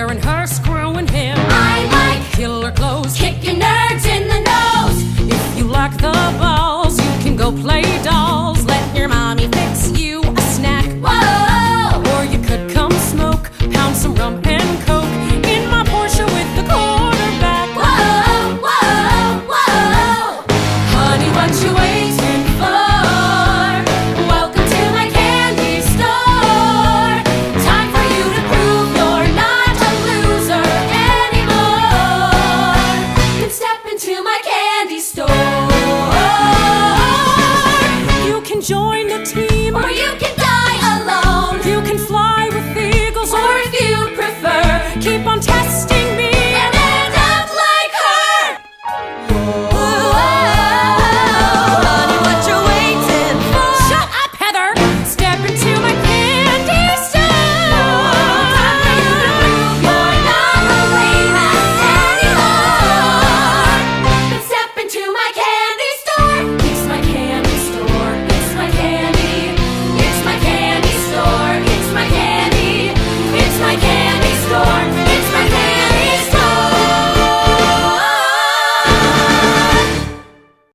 wearing her, screwing him. I like killer clothes, kicking nerds in the nose. if you like the balls, you can go play dolls. Let your mommy fix you a snack. Whoa, Or you could come smoke, pound some rum and coke in my Porsche with the quarterback. whoa, whoa, whoa. Honey, what you waiting For welcome to my candy store. Time for you to prove you're not a loser anymore. Then step into my candy store. You can join the team, Or you can die alone. you can fly with eagles, Or if you prefer, keep on testing.